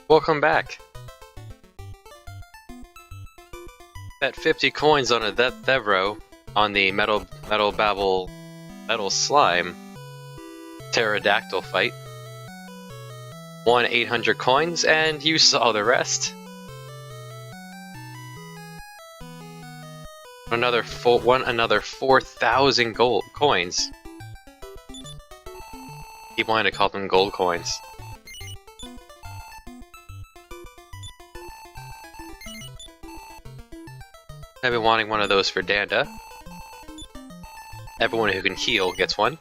Welcome back. Bet 50 coins on a Thevro on the metal Babble metal slime pterodactyl fight. Won 800 coins, and you saw the rest. Another 4,000 gold coins. Keep wanting to call them gold coins. I've been wanting one of those for Danda. Everyone who can heal gets one.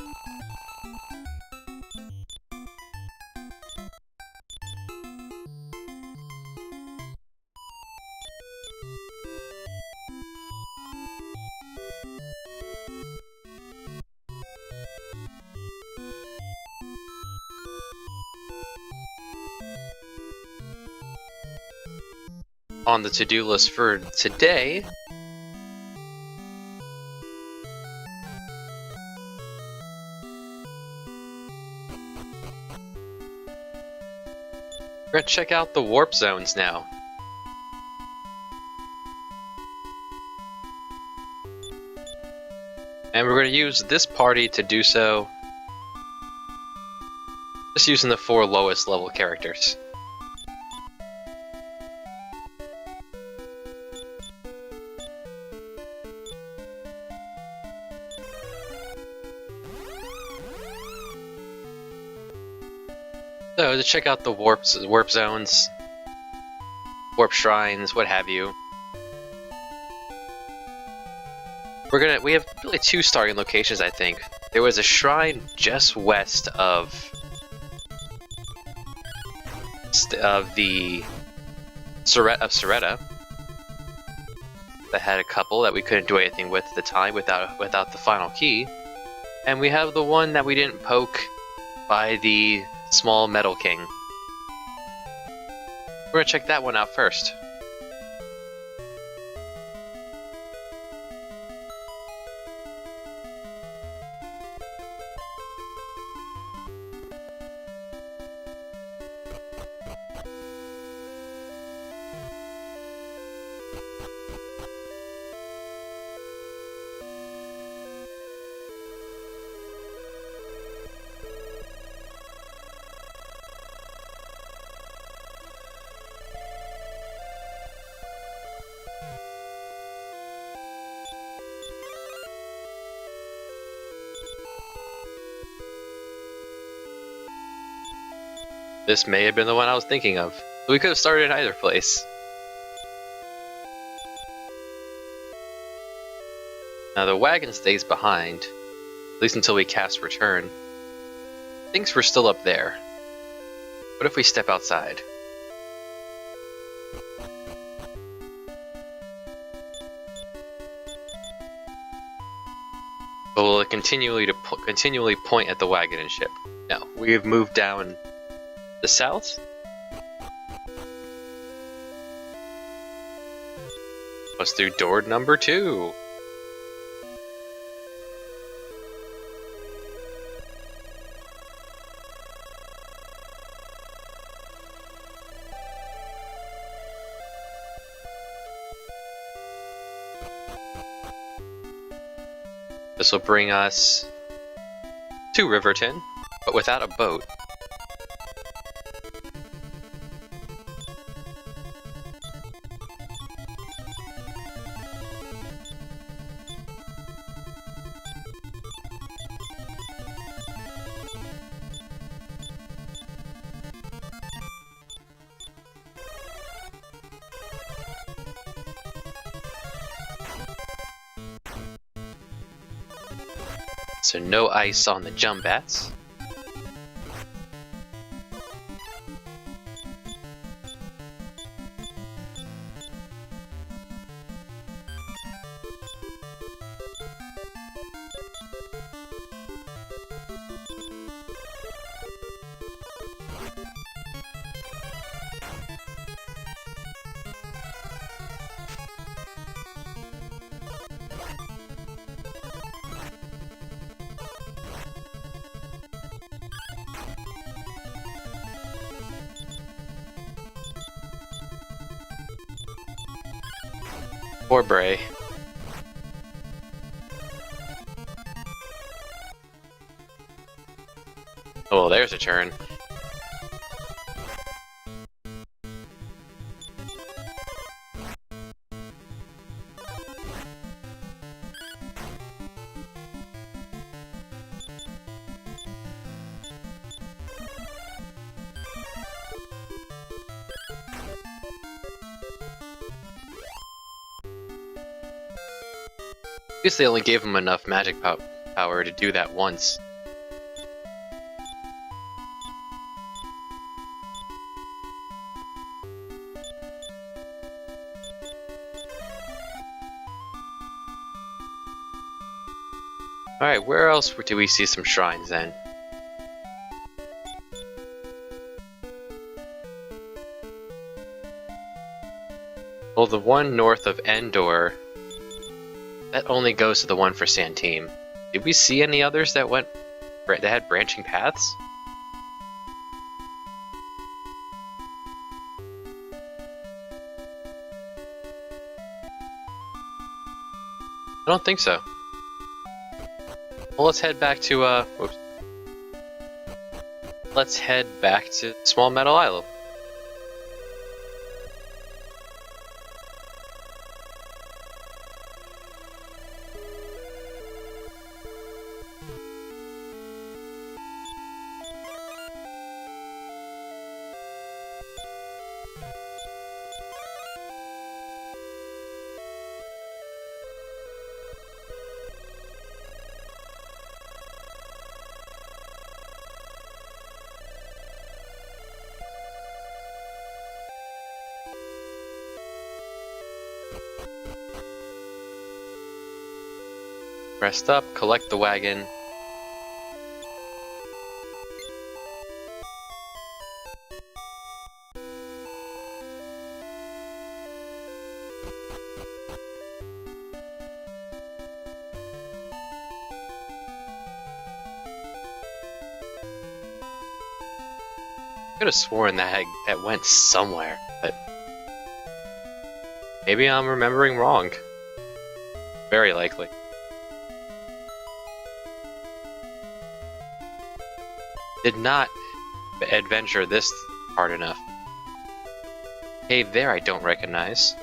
On the to-do list for today, we're gonna check out the warp zones now. And we're gonna use this party to do so, just using the 4 lowest level characters. So to check out the warp zones, warp shrines, what have you. We have really 2 starting locations, I think. There was a shrine just west of the Soretta that had a couple that we couldn't do anything with at the time without the final key, and we have the one that we didn't poke by the small metal king. We're gonna check that one out first. This may have been the one I was thinking of. We could have started in either place. Now the wagon stays behind, at least until we cast return. Thinks we're still up there. What if we step outside? But will it continually point at the wagon and ship? No, we have moved down the south. Let's do door number 2. This will bring us to Riverton, but without a boat. So no ice on the Jumbats. Poor Bray. Oh, there's a turn. I guess they only gave him enough magic power to do that once. Alright, where else do we see some shrines then? Well, the one north of Endor, that only goes to the one for Santeem. Did we see any others that had branching paths? I don't think so. Well, let's head back to, whoops. Let's head back to Small Metal Isle. Rest up, collect the wagon. I could have sworn that went somewhere, but maybe I'm remembering wrong. Very likely. Did not adventure this hard enough. Hey, there I don't recognize.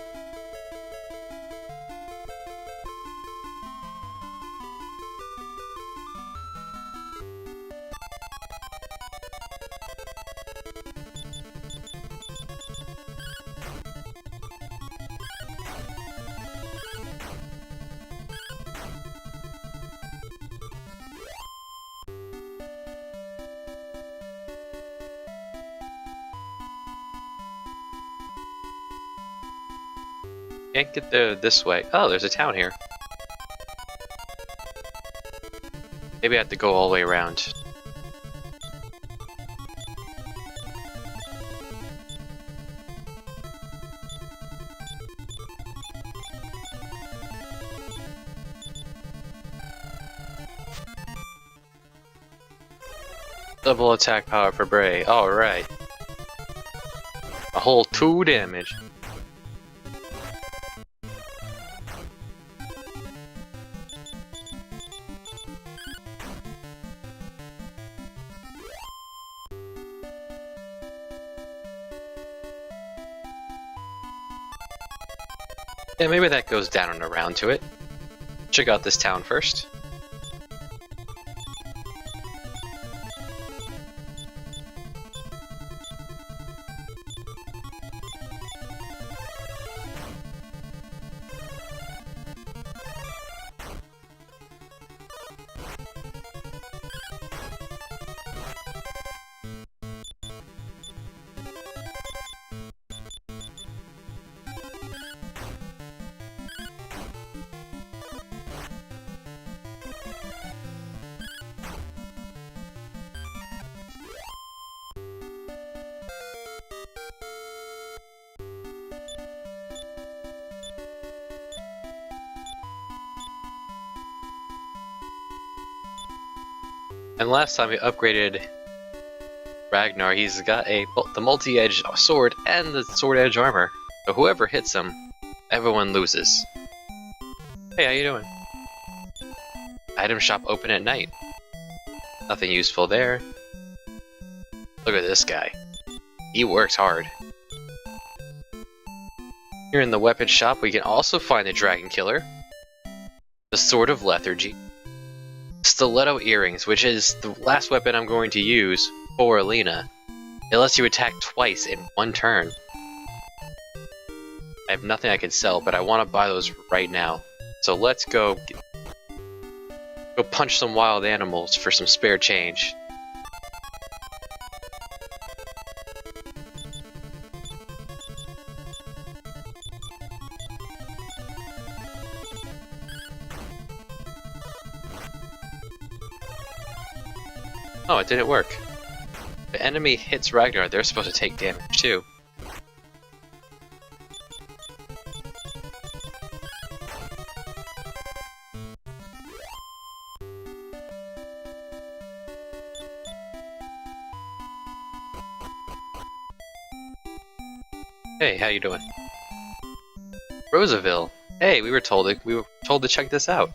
Can't get there this way. Oh, there's a town here. Maybe I have to go all the way around. Double attack power for Bray. Alright. A whole 2 damage. Yeah, maybe that goes down and around to it. Check out this town first. And last time we upgraded Ragnar, he's got the multi-edge sword and the sword edge armor. So whoever hits him, everyone loses. Hey, how you doing? Item shop open at night. Nothing useful there. Look at this guy. He works hard. Here in the weapon shop, we can also find the Dragon Killer, the Sword of Lethargy, Stiletto Earrings, which is the last weapon I'm going to use for Alina. It lets you attack twice in one turn. I have nothing I can sell, but I want to buy those right now. So let's go punch some wild animals for some spare change. Oh, it didn't work. The enemy hits Ragnar, they're supposed to take damage too. Hey, how you doing? Rosaville. Hey, we were told to check this out.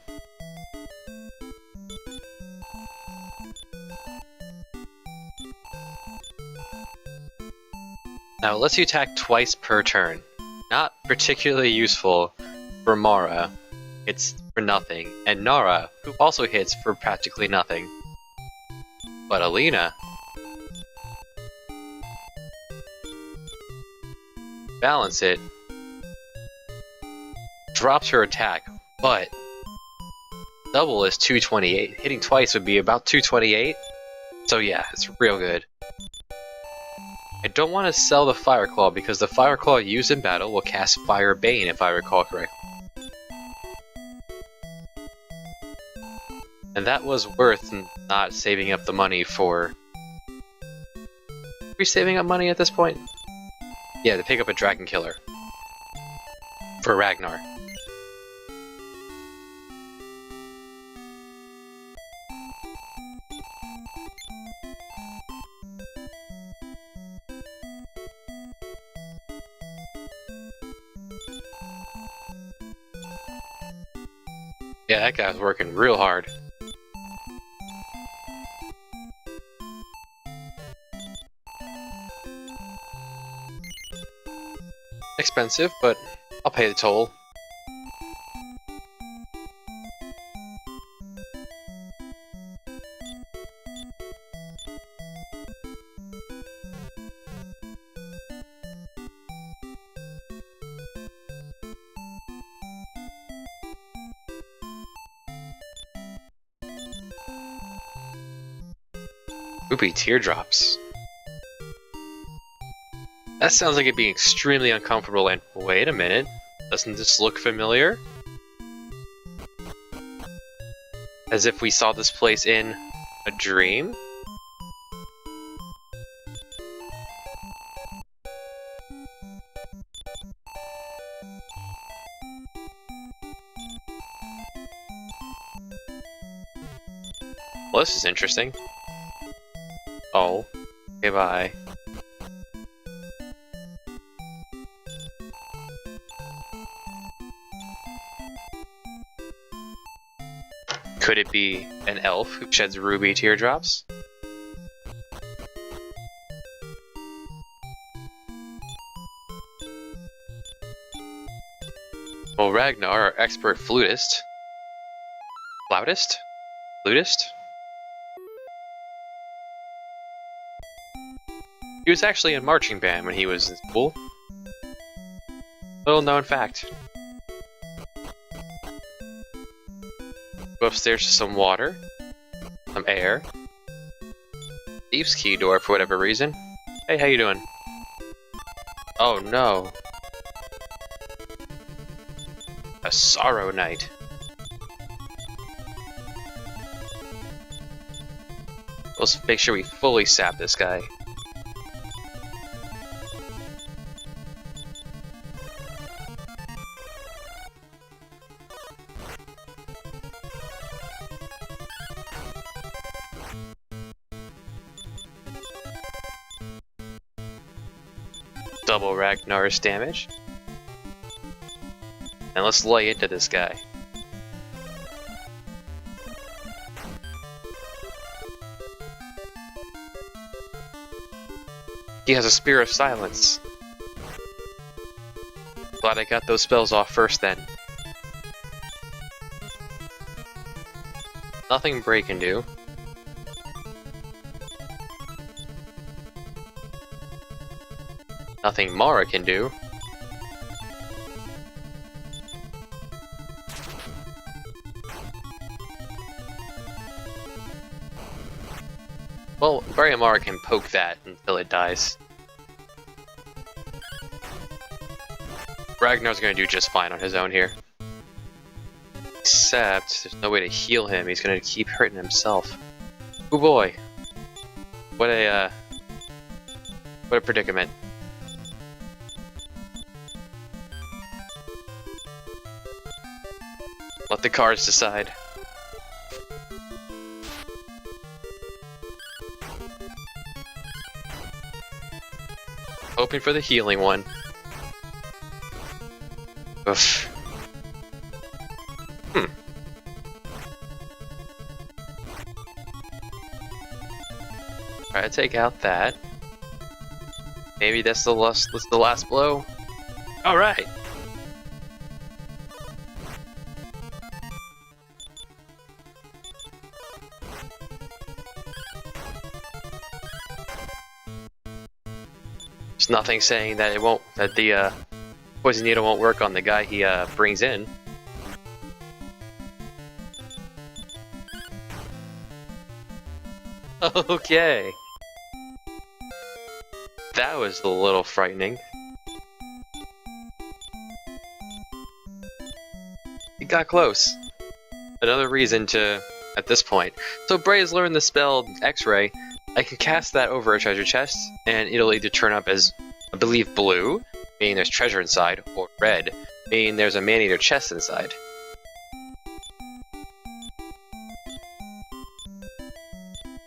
Now it lets you attack twice per turn. Not particularly useful for Mara. It's for nothing. And Nara, who also hits for practically nothing. But Alina... balance it. Drops her attack, but... double is 228. Hitting twice would be about 228. So yeah, it's real good. I don't want to sell the Fire Claw because the Fire Claw used in battle will cast Fire Bane if I recall correctly. And that was worth not saving up the money for... Are we saving up money at this point? Yeah, to pick up a Dragon Killer. For Ragnar. Yeah, that guy's working real hard. Expensive, but I'll pay the toll. Ruby teardrops. That sounds like it'd be extremely uncomfortable and wait a minute, doesn't this look familiar? As if we saw this place in a dream? Well, this is interesting. Oh, okay, bye. Could it be an elf who sheds ruby teardrops? Well, Ragnar, our expert flutist. Flautist? Flutist? He was actually in marching band when he was in school. Little known fact. Go upstairs to some water, some air. Thieves' key door for whatever reason. Hey, how you doing? Oh no. A sorrow night. Let's make sure we fully sap this guy. Double Ragnar's damage. And let's lay into this guy. He has a Spear of Silence. Glad I got those spells off first then. Nothing Bray can do. Nothing Mara can do. Well, Bray and Mara can poke that until it dies. Ragnar's gonna do just fine on his own here. Except, there's no way to heal him, he's gonna keep hurting himself. Oh boy. What a predicament. Let the cards decide. Hoping for the healing one. Oof. Alright, take out that. Maybe that's the last blow. Alright! There's nothing saying that the poison needle won't work on the guy he brings in. Okay. That was a little frightening. It got close. Another reason to, at this point. So Bray has learned the spell X-Ray. I can cast that over a treasure chest, and it'll either turn up as, I believe, blue, meaning there's treasure inside, or red, meaning there's a man-eater chest inside.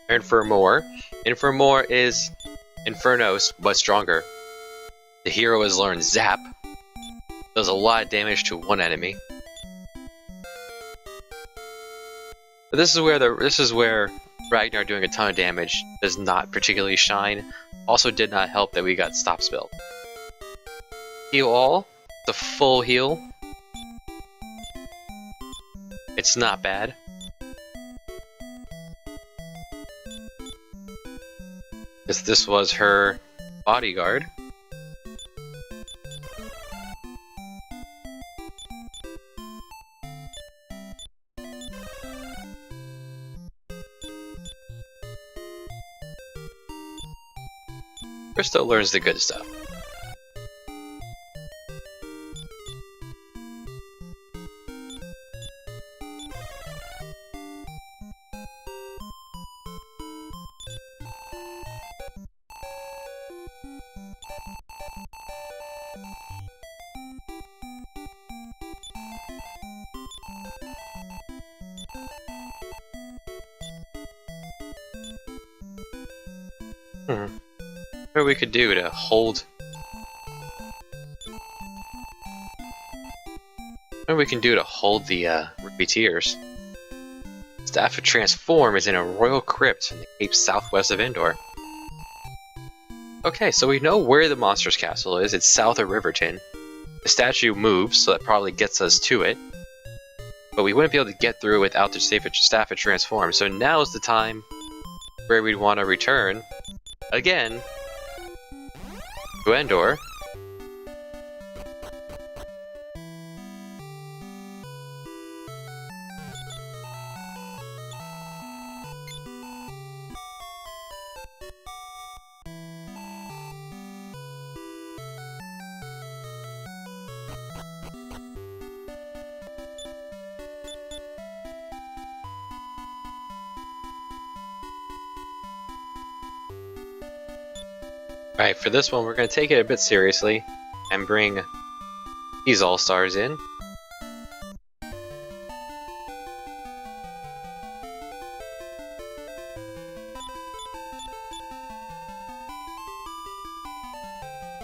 Infermore. Infermore is Infernos, but stronger. The hero has learned Zap. Does a lot of damage to one enemy. But this is where Ragnar doing a ton of damage does not particularly shine. Also did not help that we got Stop Spell. Heal all. The full heal. It's not bad. This was her bodyguard. Kristo learns the good stuff. What we could do to hold... What we can do to hold the Ruby Tears? Staff of Transform is in a royal crypt in the cape southwest of Endor. Okay, so we know where the monster's castle is. It's south of Riverton. The statue moves, so that probably gets us to it. But we wouldn't be able to get through without the Staff of Transform. So now is the time where we'd want to return again to Endor. Alright, for this one we're going to take it a bit seriously and bring these all-stars in.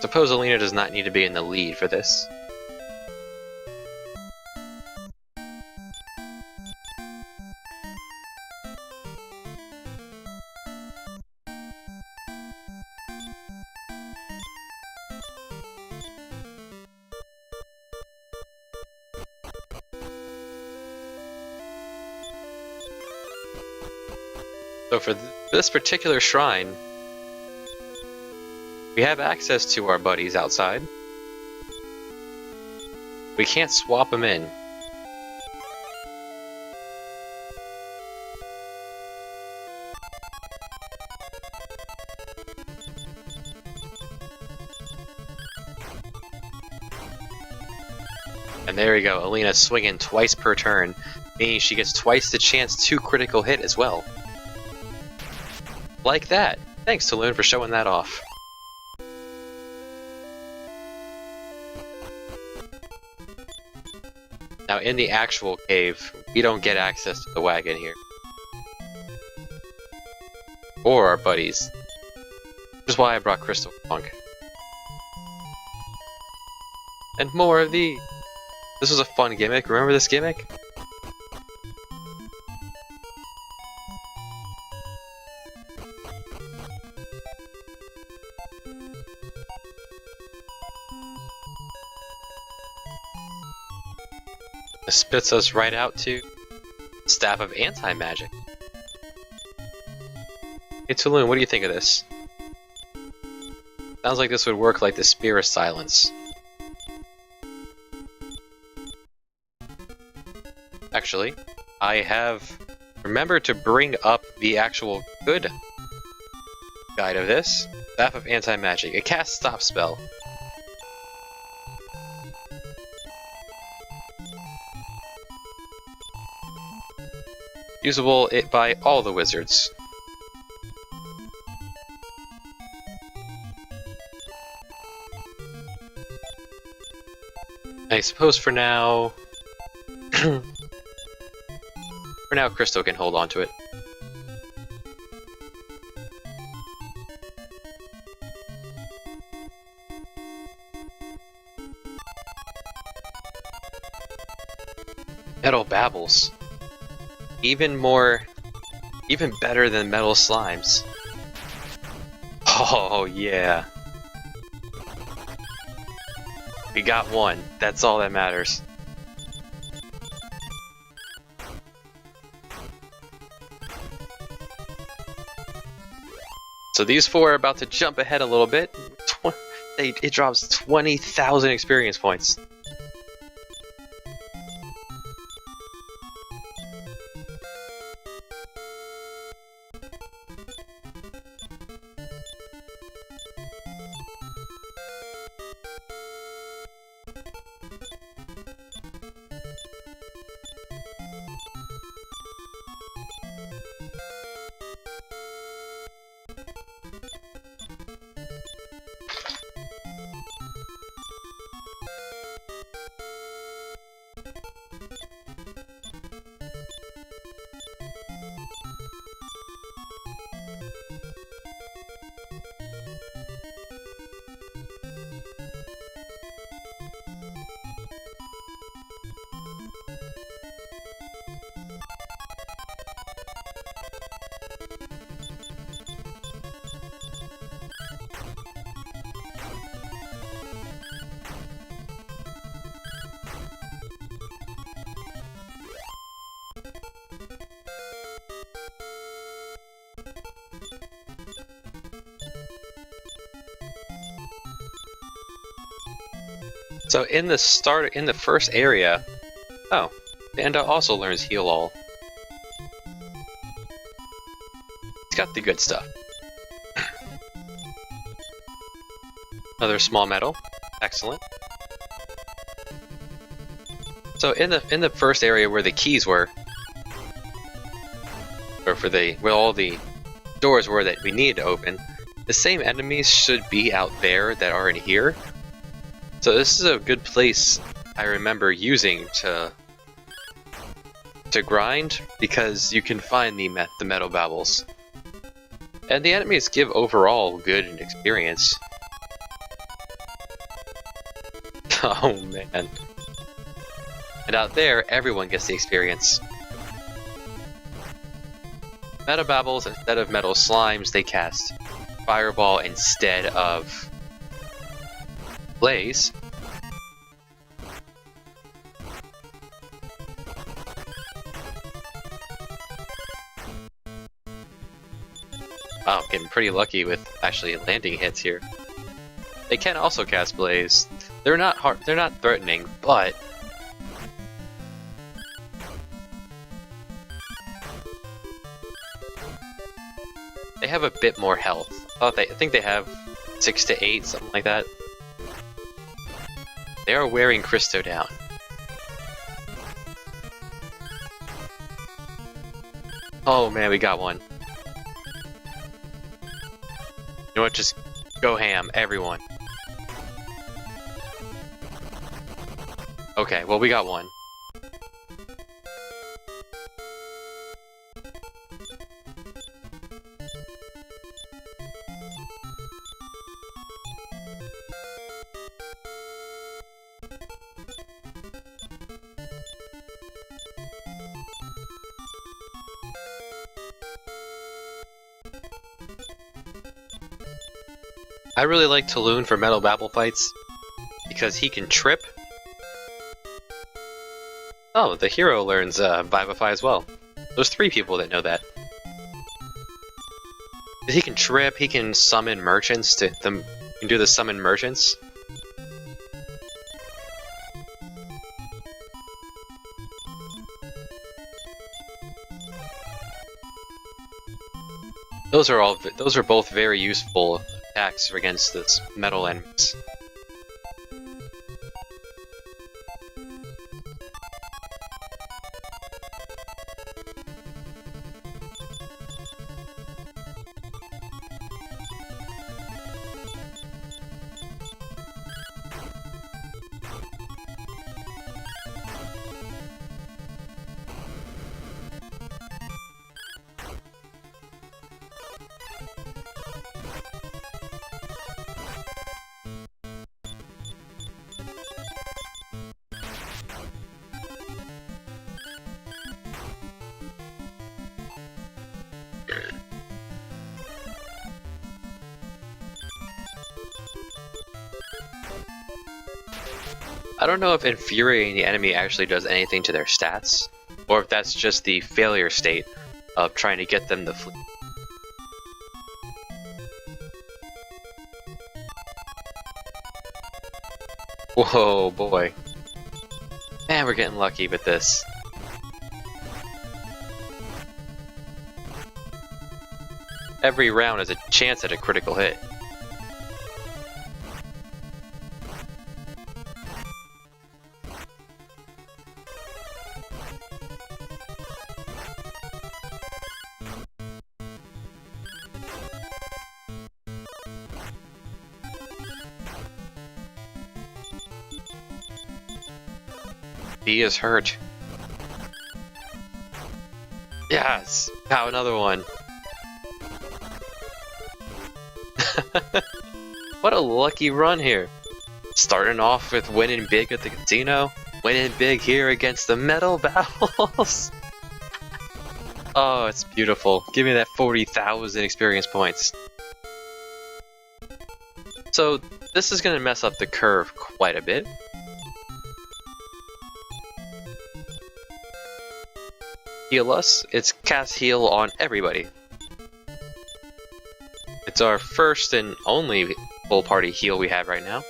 Suppose Alina does not need to be in the lead for this. So for this particular shrine, we have access to our buddies outside. We can't swap them in. And there we go, Alina swinging twice per turn, meaning she gets twice the chance to critical hit as well. Like that. Thanks, Talon, for showing that off. Now, in the actual cave, we don't get access to the wagon here. Or our buddies. Which is why I brought Crystal Funk. And more of these. This was a fun gimmick. Remember this gimmick? It spits us right out to Staff of Anti-Magic. Hey Tulun, what do you think of this? Sounds like this would work like the Spear of Silence. Actually, I have remembered to bring up the actual good guide of this. Staff of Anti-Magic, a cast stop spell. Usable by all the wizards. I suppose for now... for now, Crystal can hold on to it. Metal Babbles. Even better than Metal Slimes. Oh yeah. We got one. That's all that matters. So these four are about to jump ahead a little bit. It drops 20,000 experience points. So in the first area, oh, Panda also learns Heal All. He's got the good stuff. Another small medal, excellent. So in the first area where the keys were, or where all the doors were that we needed to open, the same enemies should be out there that are in here. So this is a good place I remember using to grind, because you can find the metal babbles. And the enemies give overall good experience. Oh man. And out there, everyone gets the experience. Metal babbles, instead of metal slimes, they cast Fireball instead of Blaze. Wow, getting pretty lucky with actually landing hits here. They can also cast Blaze. They're not hard. They're not threatening, but they have a bit more health. I think they have 6 to 8, something like that. They are wearing Christo down. Oh man, we got one. You know what? Just go ham, everyone. Okay, well we got one. I really like Taloon for Metal Babble fights because he can trip. Oh, the hero learns Vivify as well. There's 3 people that know that. He can trip, he can summon merchants he can do the summon merchants. Those are both very useful attacks against this metal enemies. I don't know if infuriating the enemy actually does anything to their stats, or if that's just the failure state of trying to get them to flee. Whoa, boy. Man, we're getting lucky with this. Every round has a chance at a critical hit. He is hurt. Yes! Pow, another one. What a lucky run here. Starting off with winning big at the casino, winning big here against the metal battles. Oh, it's beautiful. Give me that 40,000 experience points. So, this is going to mess up the curve quite a bit. Heal us. It's cast heal on everybody. It's our first and only full party heal we have right now.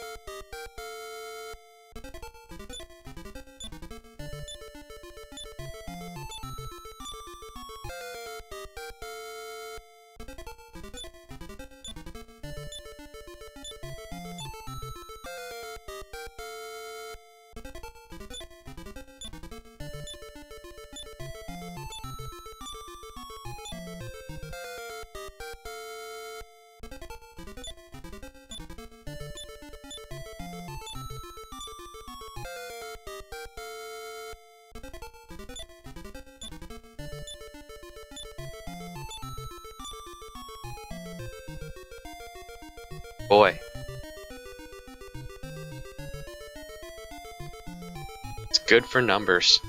Boy. It's good for numbers.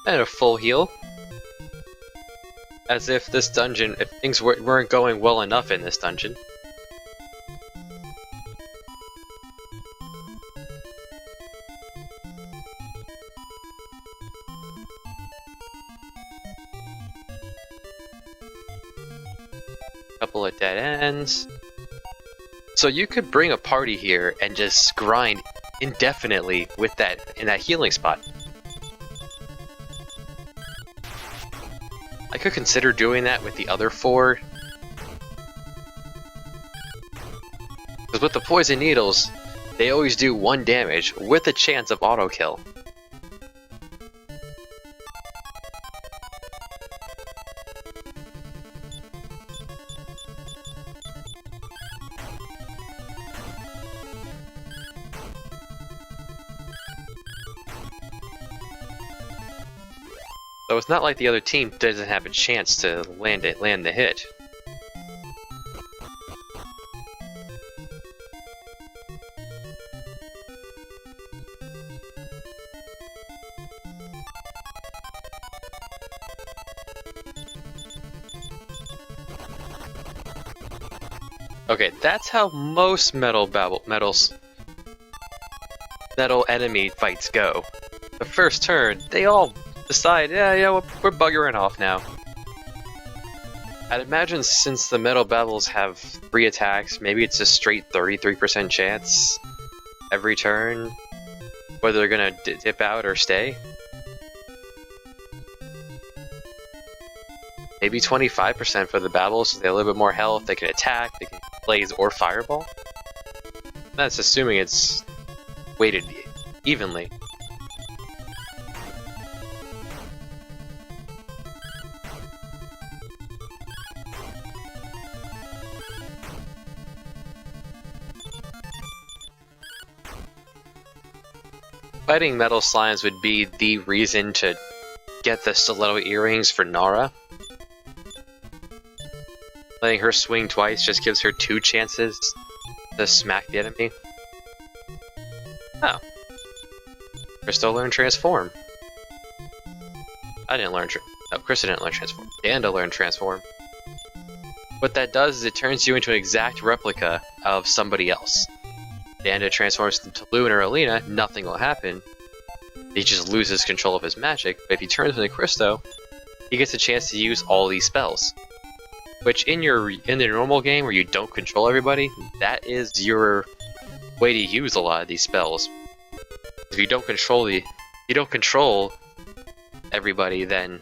And a full heal. As if this dungeon, if things weren't going well enough in this dungeon. Couple of dead ends. So you could bring a party here and just grind indefinitely with that in that healing spot. I could consider doing that with the other 4. Because with the poison needles, they always do 1 damage with a chance of auto kill. So it's not like the other team doesn't have a chance to land the hit. Okay, that's how most metal enemy fights go. The first turn, they all decide, yeah, we're buggering off now. I'd imagine since the metal babbles have 3 attacks, maybe it's a straight 33% chance every turn whether they're gonna dip out or stay. Maybe 25% for the babbles, so they have a little bit more health, they can attack, they can blaze or fireball. That's assuming it's weighted evenly. Fighting metal slimes would be the reason to get the stiletto earrings for Nara. Letting her swing twice just gives her 2 chances to smack the enemy. Oh. Crystal learned Transform. I didn't learn Krista didn't learn Transform. Danda learned Transform. What that does is it turns you into an exact replica of somebody else. Danda transforms into Lune or Alina, nothing will happen. He just loses control of his magic, but if he turns into Christo, he gets a chance to use all these spells. Which in the normal game where you don't control everybody, that is your way to use a lot of these spells. If you don't control everybody, then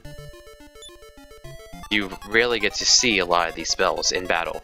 you rarely get to see a lot of these spells in battle.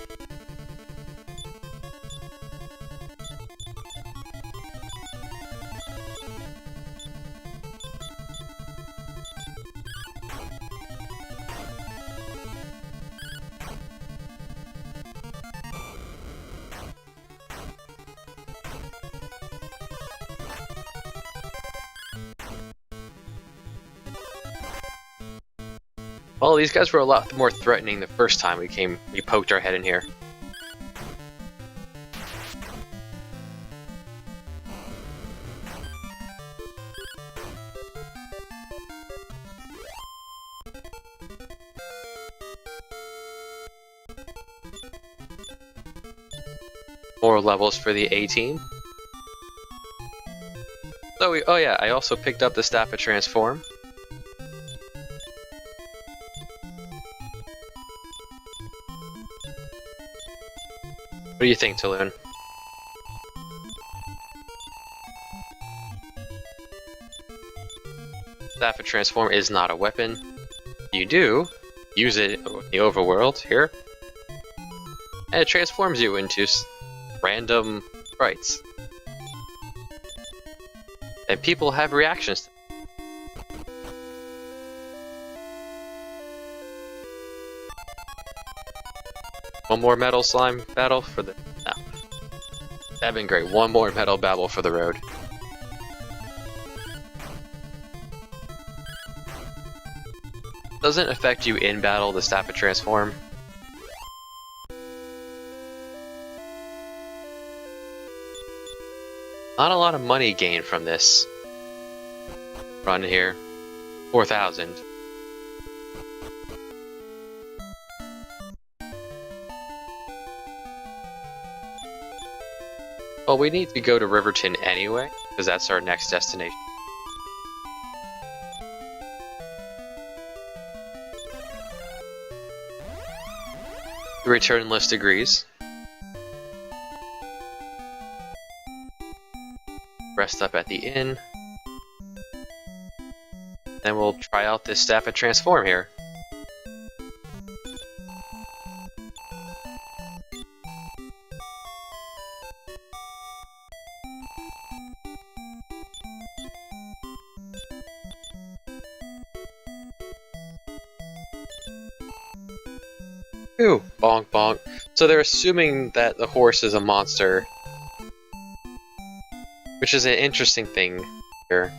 Well, these guys were a lot more threatening the first time we poked our head in here. More levels for the A team. So oh yeah, I also picked up the Staff of Transform. What do you think, Taloon? Staff of Transform is not a weapon. You do use it in the overworld here, and it transforms you into random sprites. And people have reactions to it. One more metal slime battle for the... No. That'd been great. One more metal babble for the road. Doesn't affect you in battle, the Staff of Transform. Not a lot of money gained from this run here. 4,000. Well, we need to go to Riverton anyway, because that's our next destination. The return list agrees. Rest up at the inn. Then we'll try out this staff and transform here. Ooh, bonk bonk. So they're assuming that the horse is a monster, which is an interesting thing here.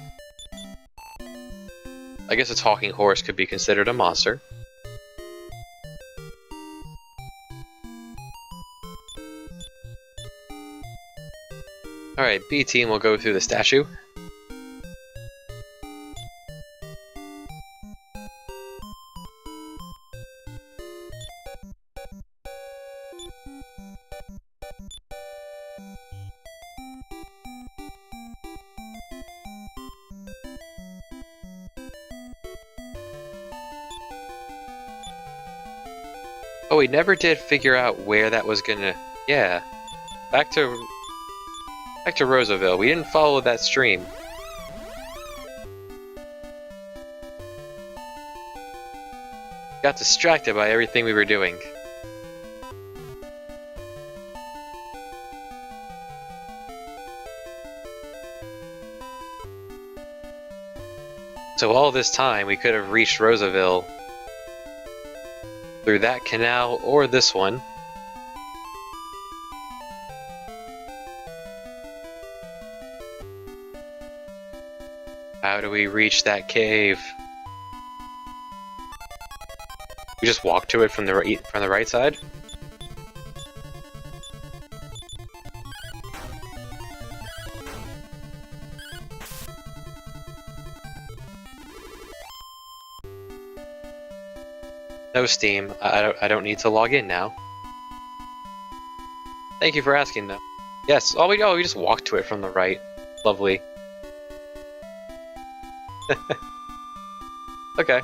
I guess a talking horse could be considered a monster. Alright, B team will go through the statue. Oh, we never did figure out where that was gonna... Yeah. Back to Roseville. We didn't follow that stream. Got distracted by everything we were doing. So all this time, we could have reached Roseville through that canal or this one. How do we reach that cave? We just walk to it from the right side? No Steam. I don't need to log in now. Thank you for asking, though. Yes. Oh, we just walked to it from the right. Lovely. Okay.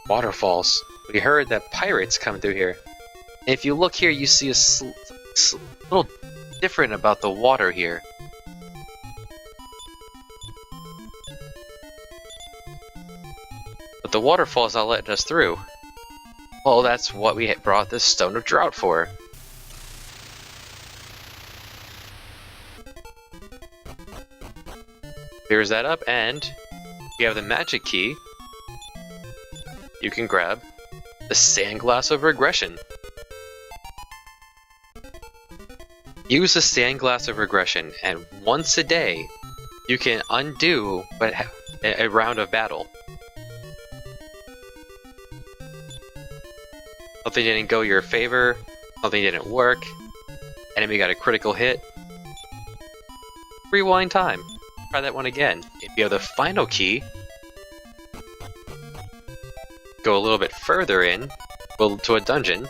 Waterfalls. We heard that pirates come through here. And if you look here, you see a little different about the water here. But the waterfall's not letting us through. Well, that's what we brought this Stone of Drought for. Clears that up, and you have the magic key. You can grab the Sandglass of Regression. Use the Sandglass of Regression, and once a day, you can undo a round of battle. Something didn't go your favor, something didn't work, enemy got a critical hit. Rewind time. Try that one again. If you have the final key, go a little bit further in, go to a dungeon.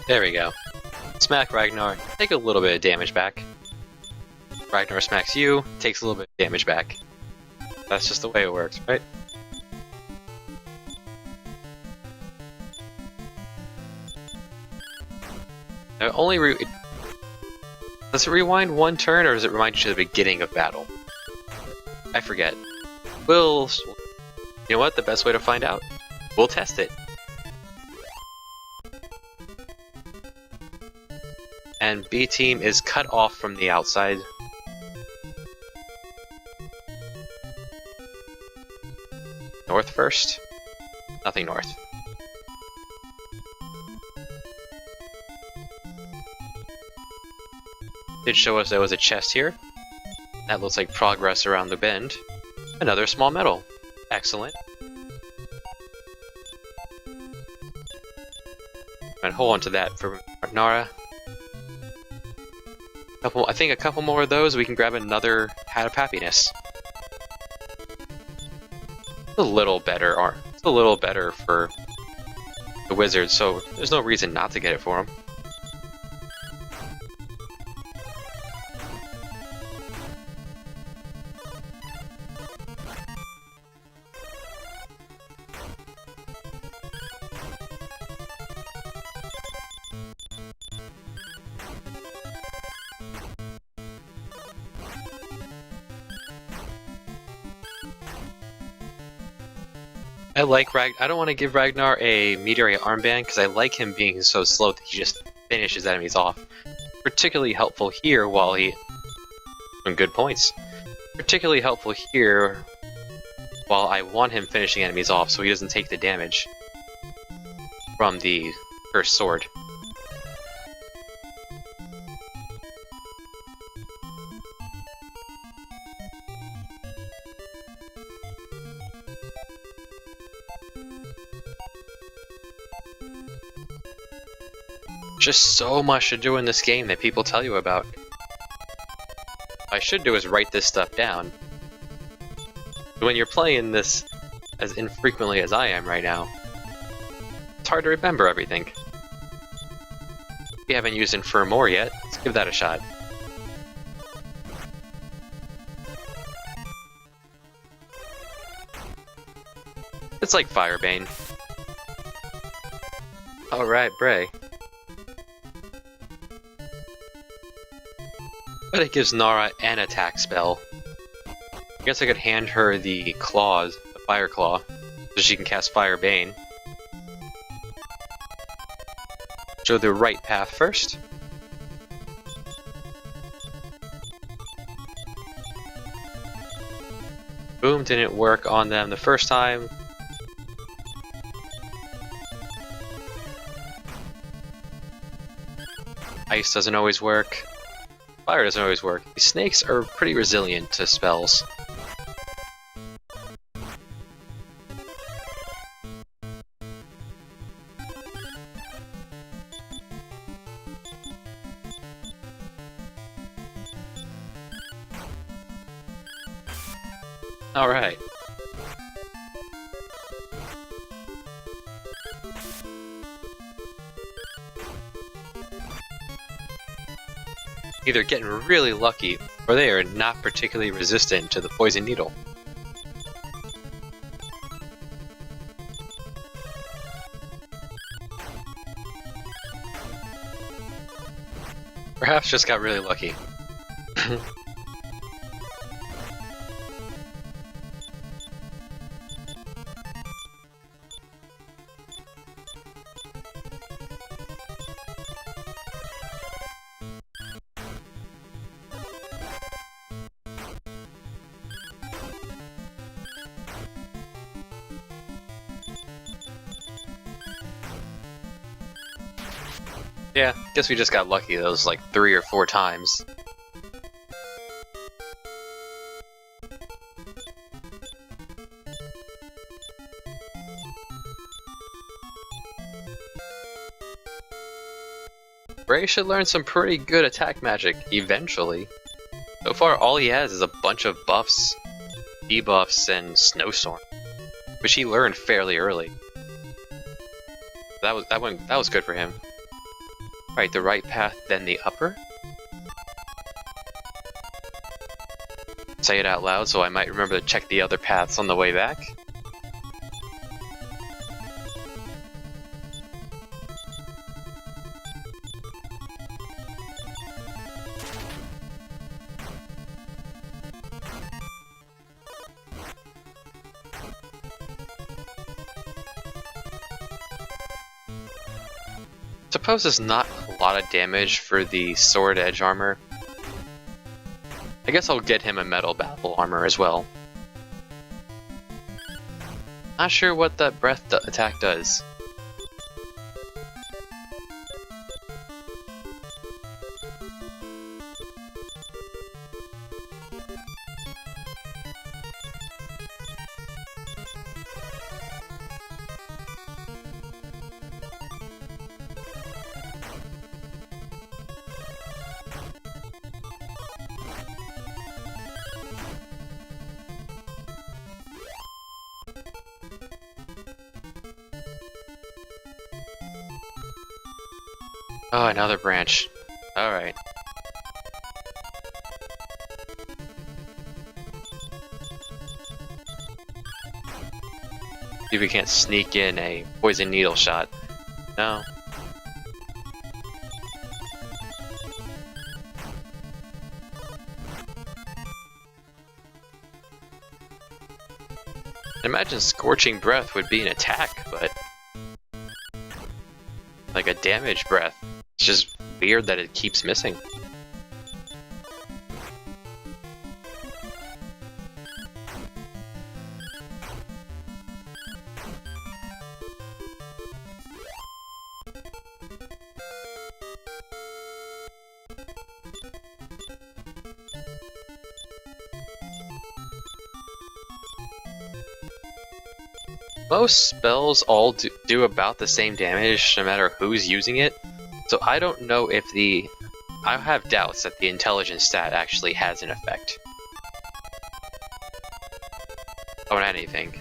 There we go. Smack Ragnar, take a little bit of damage back. Ragnar smacks you, takes a little bit of damage back. That's just the way it works, right? Now, does it rewind one turn, or does it remind you to the beginning of battle? I forget. You know what? The best way to find out? We'll test it. And B team is cut off from the outside. North first? Nothing north. Did show us there was a chest here. That looks like progress around the bend. Another small medal. Excellent. And hold on to that for Nara. I think a couple more of those, we can grab another Hat of Happiness. It's a little better, it's a little better for the wizard, so there's no reason not to get it for him. I don't want to give Ragnar a meteorite armband because I like him being so slow that he just finishes enemies off. Particularly helpful here while he... Some good points. Particularly helpful here while I want him finishing enemies off so he doesn't take the damage from the cursed sword. Just so much to do in this game that people tell you about. What I should do is write this stuff down. When you're playing this as infrequently as I am right now, it's hard to remember everything. We haven't used Infirm More yet, let's give that a shot. It's like Firebane. Alright, Bray. But it gives Nara an attack spell. I guess I could hand her the claws, the Fire Claw, so she can cast Firebane. Show the right path first. Boom, didn't work on them the first time. Ice doesn't always work. Fire doesn't always work. These snakes are pretty resilient to spells. Alright. Either getting really lucky, or they are not particularly resistant to the poison needle. Perhaps just got really lucky. Yeah, guess we just got lucky those like 3 or 4 times. Bray should learn some pretty good attack magic eventually. So far all he has is a bunch of buffs, debuffs, and Snowstorm, which he learned fairly early. That was good for him. Right, the right path, then the upper. Say it out loud so I might remember to check the other paths on the way back. Suppose it's not a lot of damage for the sword edge armor. I guess I'll get him a metal Babble armor as well. Not sure what that breath attack does. Oh, another branch. Alright. See if we can't sneak in a poison needle shot. No. I imagine Scorching Breath would be an attack, but like a damage breath. It's just weird that it keeps missing. Most spells all do about the same damage no matter who's using it, so I don't know if I have doubts that the intelligence stat actually has an effect on anything.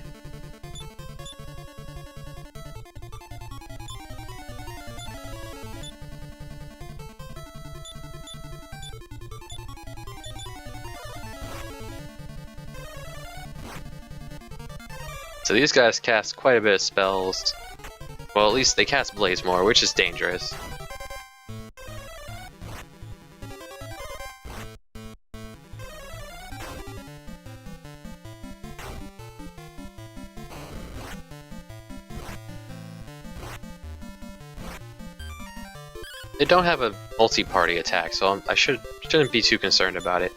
So these guys cast quite a bit of spells. Well, at least they cast Blaze more, which is dangerous. They don't have a multi-party attack, so I shouldn't be too concerned about it.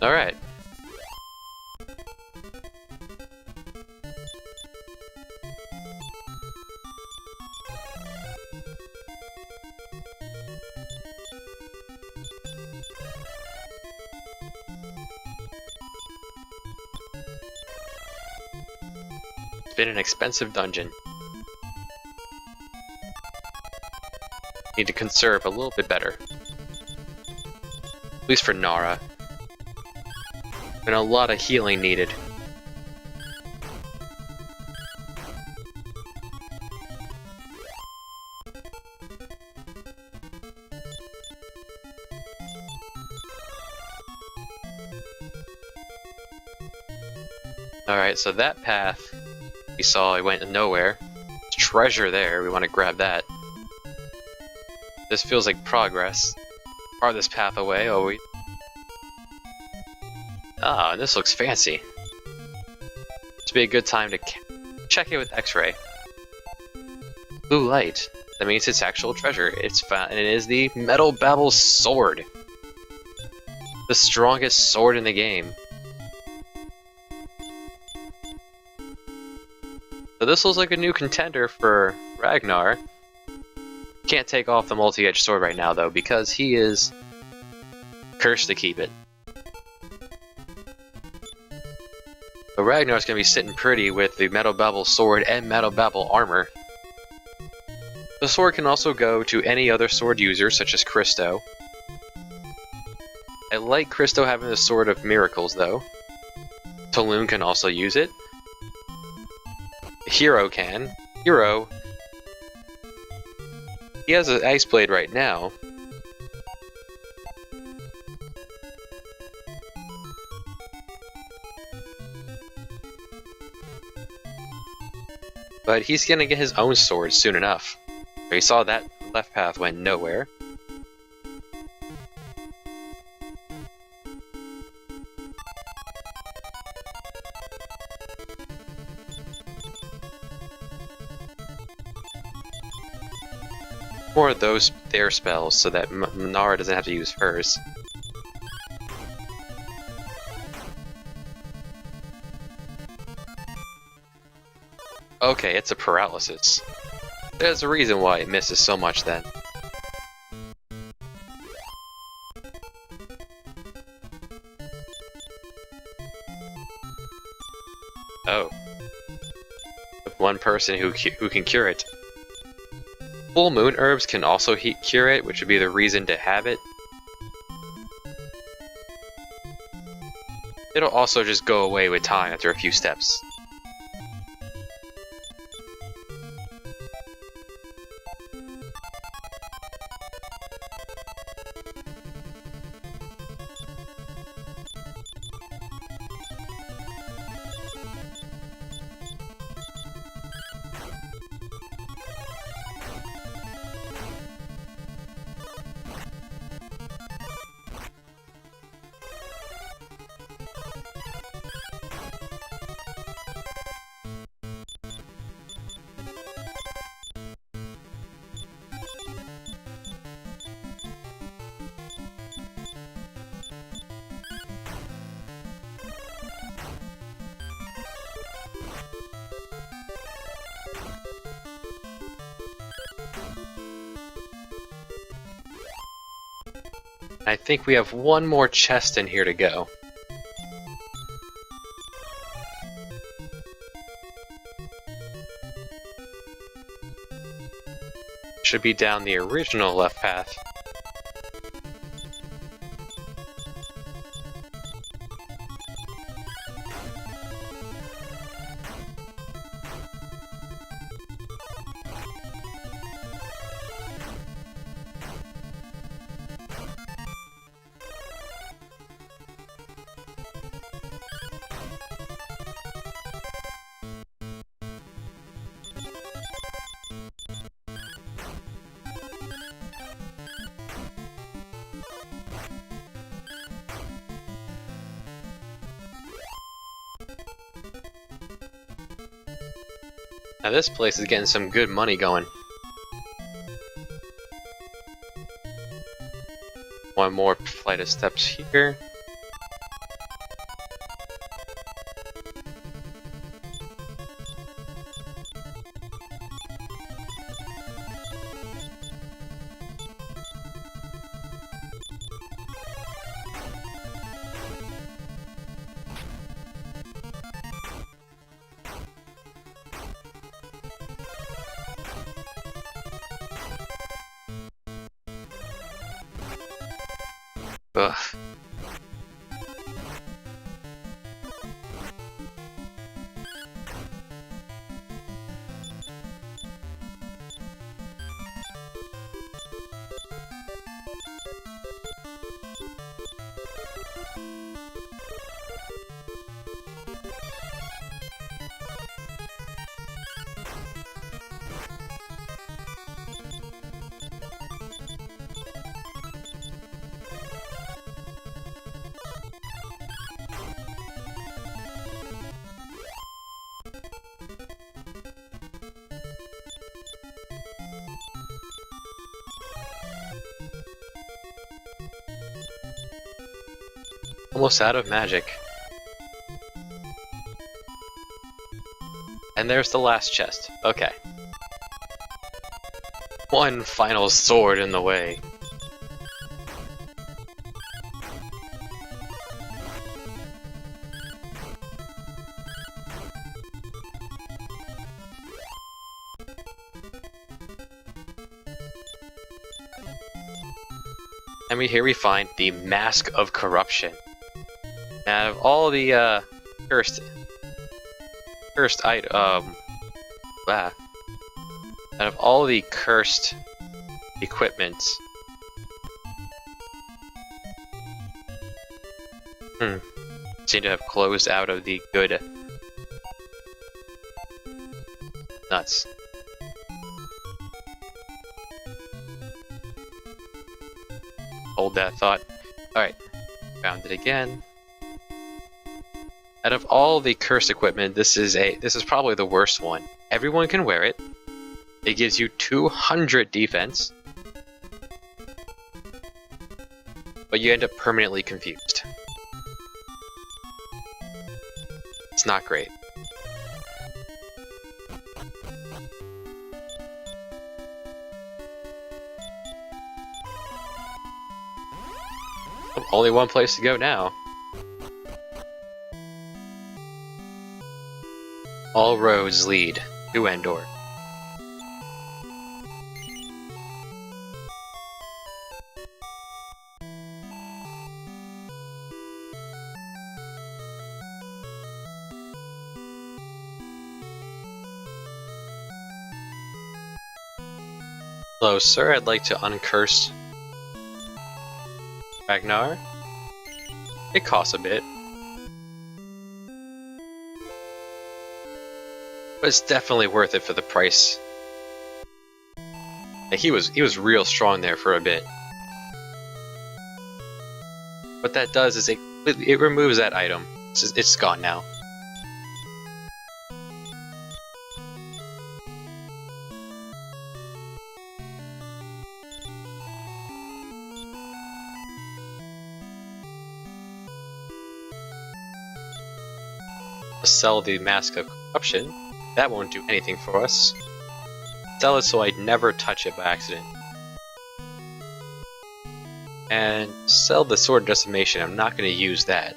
Alright. It's been an expensive dungeon. Need to conserve a little bit better. At least for Nara. And a lot of healing needed. Alright, so that path we saw, it went nowhere. There's treasure there, we want to grab that. This feels like progress. Farthest path away, oh we... Ah, this looks fancy. This would be a good time to check it with X-ray. Blue light. That means it's actual treasure. It's found, and it is the Metal Babble sword. The strongest sword in the game. So this looks like a new contender for Ragnar. Can't take off the multi-edged sword right now though, because he is cursed to keep it. But Ragnar's gonna be sitting pretty with the Metal Babble sword and Metal Babble armor. The sword can also go to any other sword user, such as Christo. I like Christo having the Sword of Miracles, though. Taloon can also use it. Hero can. Hero... He has an Ice Blade right now. But he's gonna get his own sword soon enough. We saw that left path went nowhere. More of their spells so that Nara doesn't have to use hers. Okay, it's a paralysis. There's a reason why it misses so much then. one person who can cure it. Full moon herbs can also cure it, which would be the reason to have it. It'll also just go away with time after a few steps. I think we have one more chest in here to go. Should be down the original left path. Now this place is getting some good money going. One more flight of steps here. Ugh. Almost out of magic. And there's the last chest. Okay. One final sword in the way. And here we find the Mask of Corruption. Out of all the cursed out of all the cursed equipment, seem to have closed out of the good. Nuts. Hold that thought. Alright, found it again. Out of all the cursed equipment, this is probably the worst one. Everyone can wear it. It gives you 200 defense. But you end up permanently confused. It's not great. Only one place to go now. All roads lead to Endor. Hello, sir. I'd like to uncurse Ragnar. It costs a bit, but it's definitely worth it for the price. Yeah, he was real strong there for a bit. What that does is it removes that item. It's gone now. Sell the Mask of Corruption. That won't do anything for us. Sell it so I never touch it by accident. And sell the Sword of Decimation. I'm not going to use that.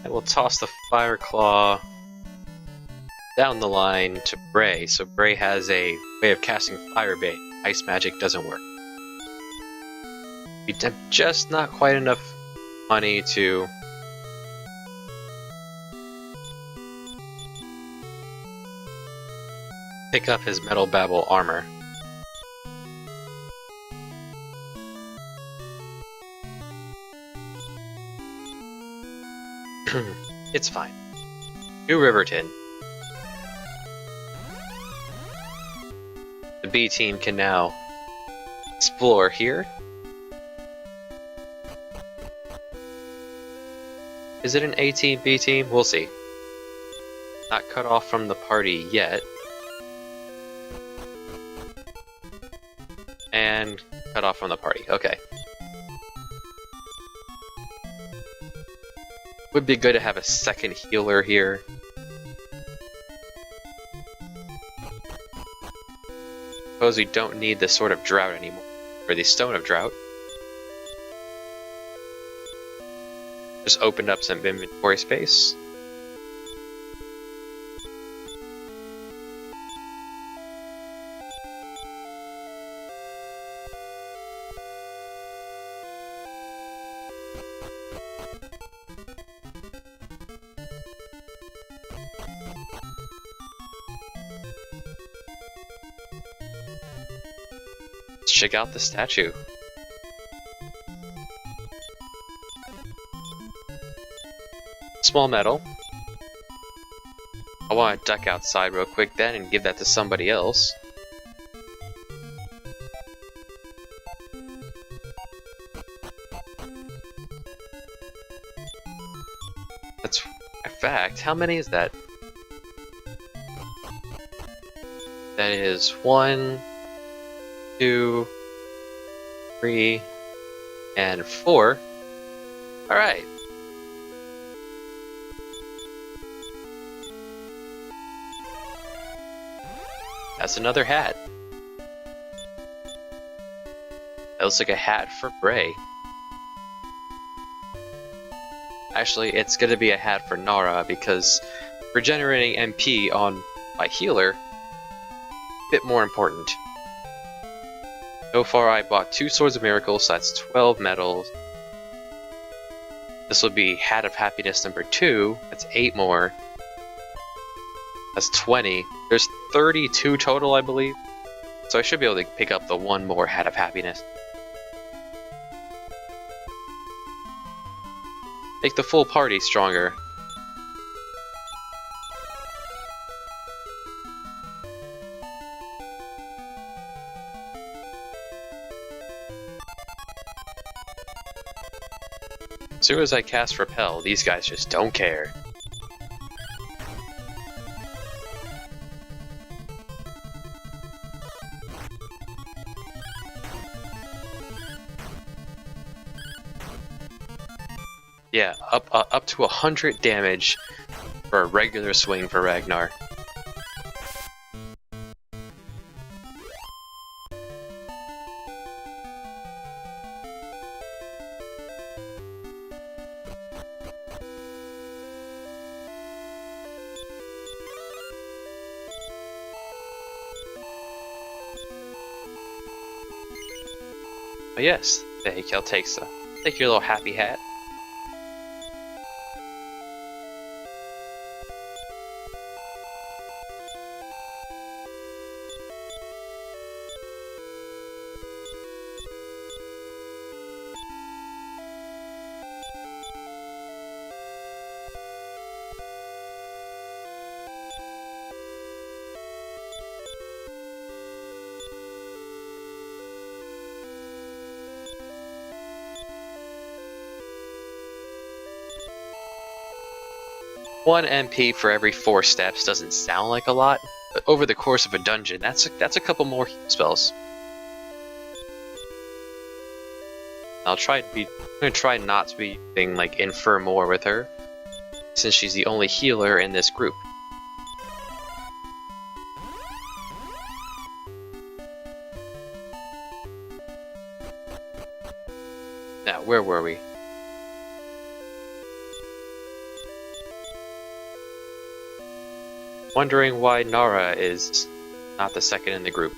And we'll toss the Fire Claw down the line to Bray, so Bray has a way of casting Fire Bait. Ice magic doesn't work. We have just not quite enough money to pick up his Metal Babble armor. It's fine. New Riverton. The B team can now explore here. Is it an A team, B team? We'll see. Not cut off from the party yet. And cut off from the party. Okay. Would be good to have a second healer here. Suppose we don't need the Sword of Drought anymore, or the Stone of Drought. Just opened up some inventory space. Let's check out the statue. Small metal. I want to duck outside real quick then and give that to somebody else. That's a fact. How many is that? That is 1, 2, 3, and 4. Alright. That's another hat. That looks like a hat for Bray. Actually, it's gonna be a hat for Nara because regenerating MP on my healer, a bit more important. So far I bought 2 Swords of Miracles, so that's 12 medals. This will be Hat of Happiness number 2, that's 8 more. That's 20. There's 32 total, I believe. So I should be able to pick up the 1 more Hat of Happiness. Make the full party stronger. As soon as I cast Repel, these guys just don't care. Yeah, up to 100 damage for a regular swing for Ragnar. Oh yes, I'll take your little happy hat. One MP for every 4 steps doesn't sound like a lot, but over the course of a dungeon, that's a couple more spells. I'm gonna try not to be using like Infer more with her, since she's the only healer in this group. Now, where were we? Wondering why Nara is not the second in the group.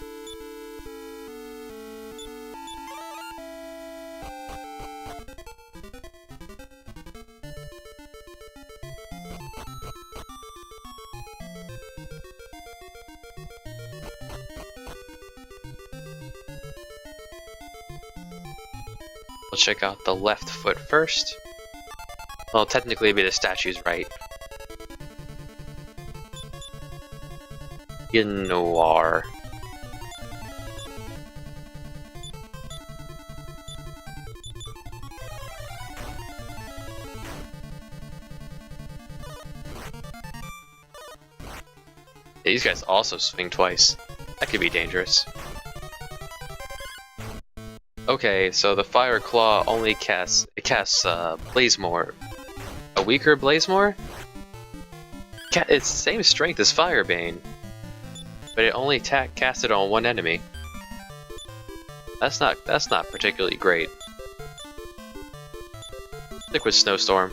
We'll check out the left foot first. Well, technically it'd be the statue's right. Noir. These guys also swing twice. That could be dangerous. Okay, so the Fire Claw only casts Blazemore. A weaker Blazemore? It's the same strength as Firebane, but it only casts it on one enemy. That's not particularly great. Stick with Snowstorm.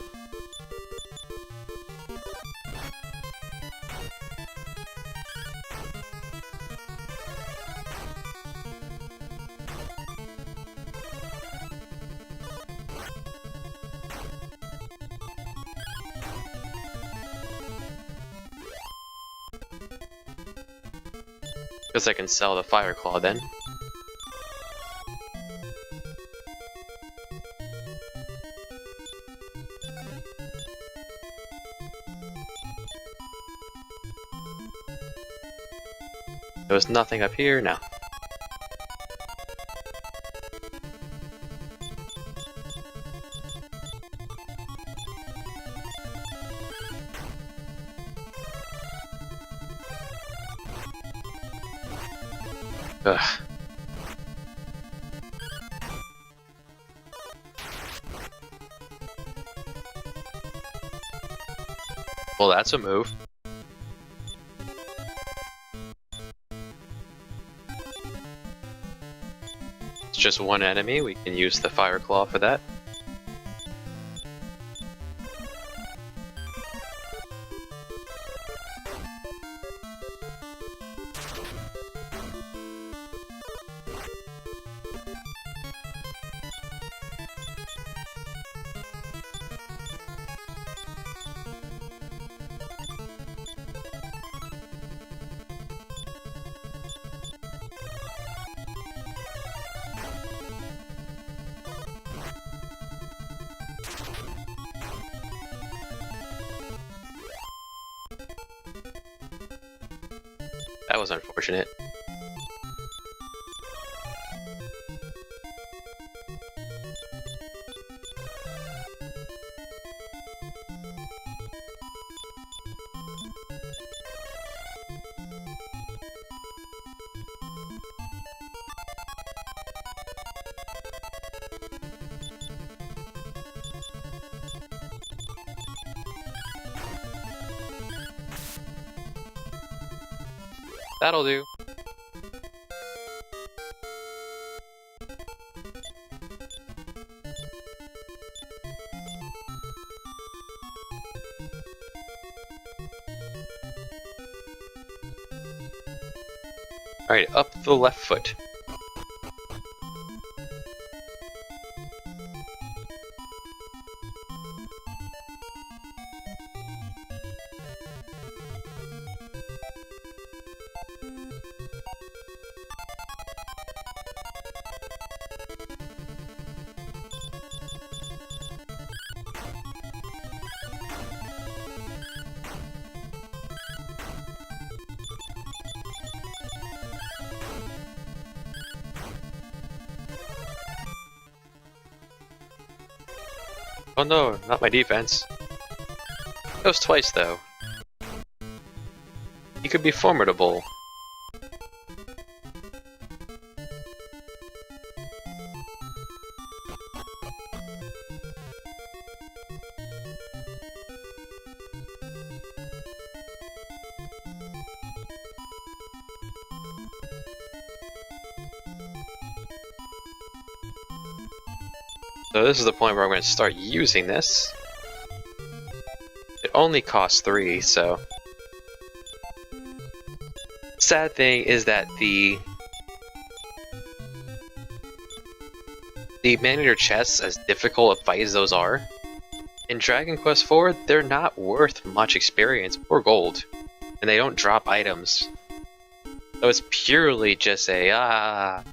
Guess I can sell the Fire Claw then. There was nothing up here now. Ugh. Well, that's a move. It's just one enemy, we can use the Fire Claw for that. That was unfortunate. That'll do. Alright, up the left foot. Oh no, not my defense. Goes twice though. He could be formidable. So this is the point where I'm going to start using this. It only costs 3, so... Sad thing is that the man-eater chests, as difficult a fight as those are, in Dragon Quest IV, they're not worth much experience or gold. And they don't drop items. So it's purely just a,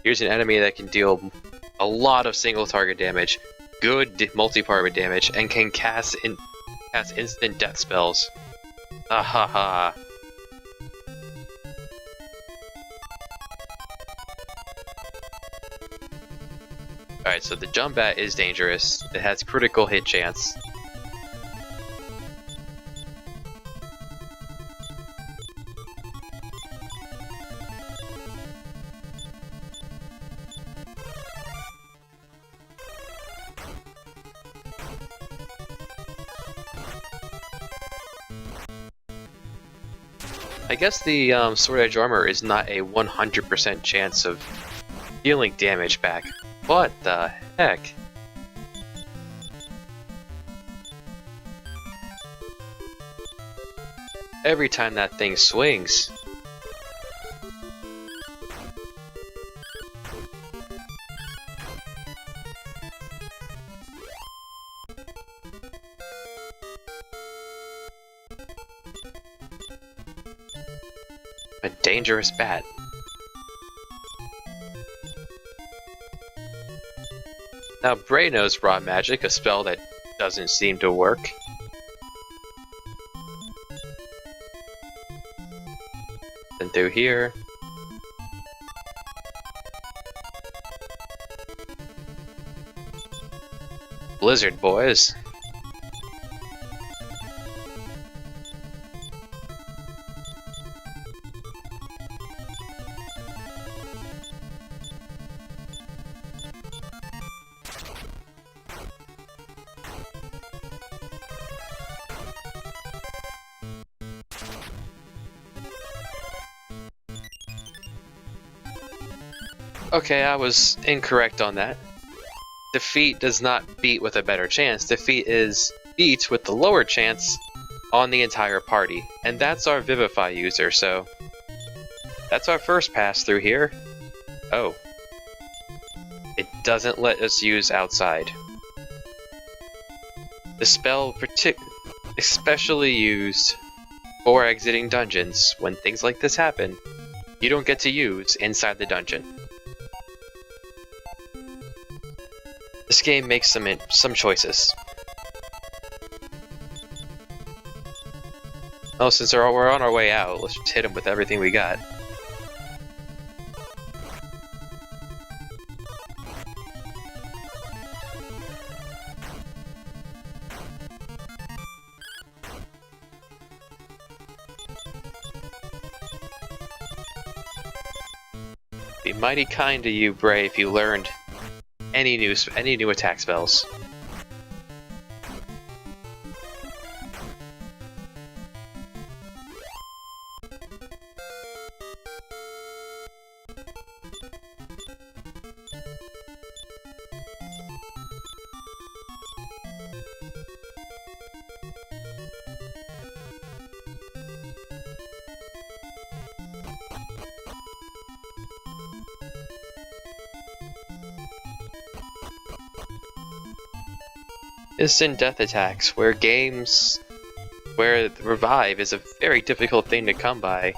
here's an enemy that can deal a lot of single target damage, good multi-target damage, and can cast instant death spells. Ah ha ha. Alright, so the jump bat is dangerous. It has critical hit chance. I guess the Sword Edge armor is not a 100% chance of dealing damage back. What the heck? Every time that thing swings. A dangerous bat. Now Bray knows Raw Magic, a spell that doesn't seem to work. Then through here. Blizzard boys. Okay, I was incorrect on that. Defeat does not beat with a better chance. Defeat is beat with the lower chance on the entire party. And that's our Vivify user, so... That's our first pass through here. Oh. It doesn't let us use outside. The spell especially used for exiting dungeons. When things like this happen, you don't get to use inside the dungeon. This game makes some choices. Oh, since we're on our way out, let's just hit him with everything we got. Be mighty kind to you, Bray, if you learned any new attack spells. Instant death attacks, where revive is a very difficult thing to come by.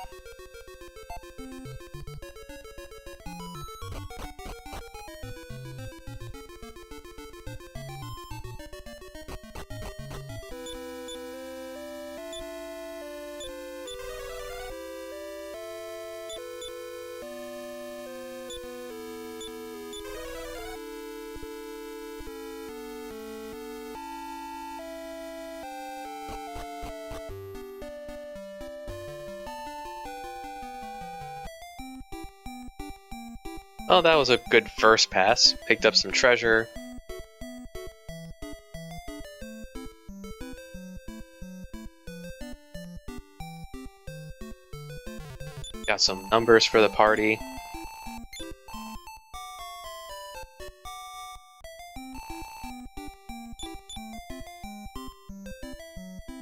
Well, that was a good first pass. Picked up some treasure. Got some numbers for the party.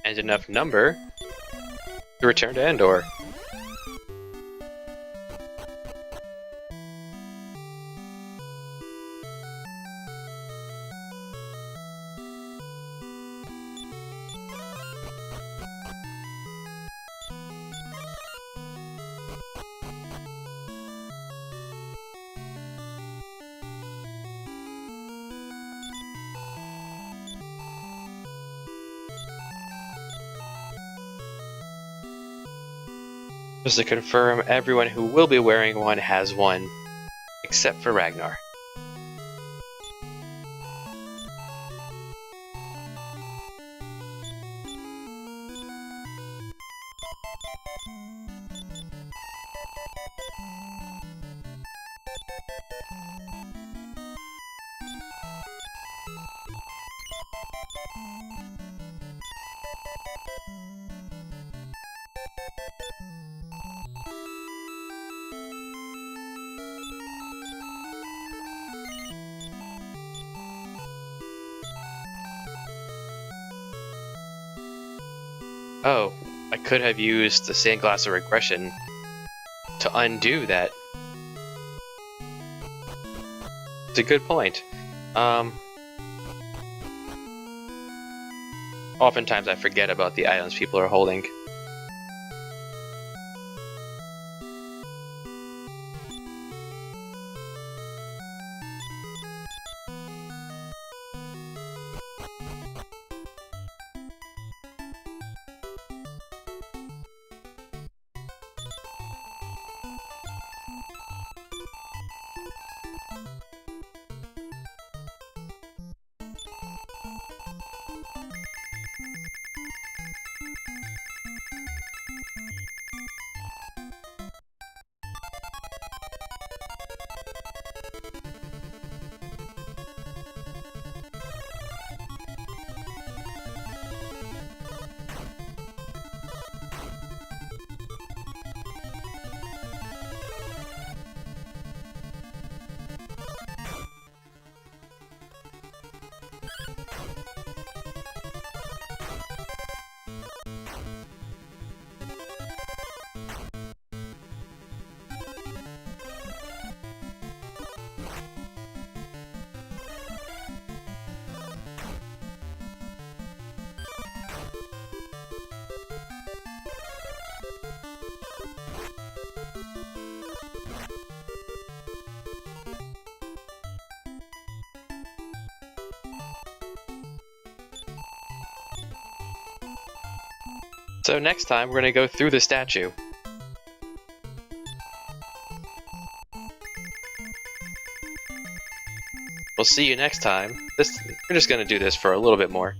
And enough number to return to Endor. Just to confirm, everyone who will be wearing one has one, except for Ragnar. Oh, I could have used the Sandglass of Regression to undo that. It's a good point. Oftentimes I forget about the items people are holding. So next time, we're going to go through the statue. We'll see you next time. We're just going to do this for a little bit more.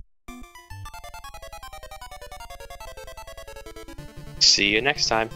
See you next time.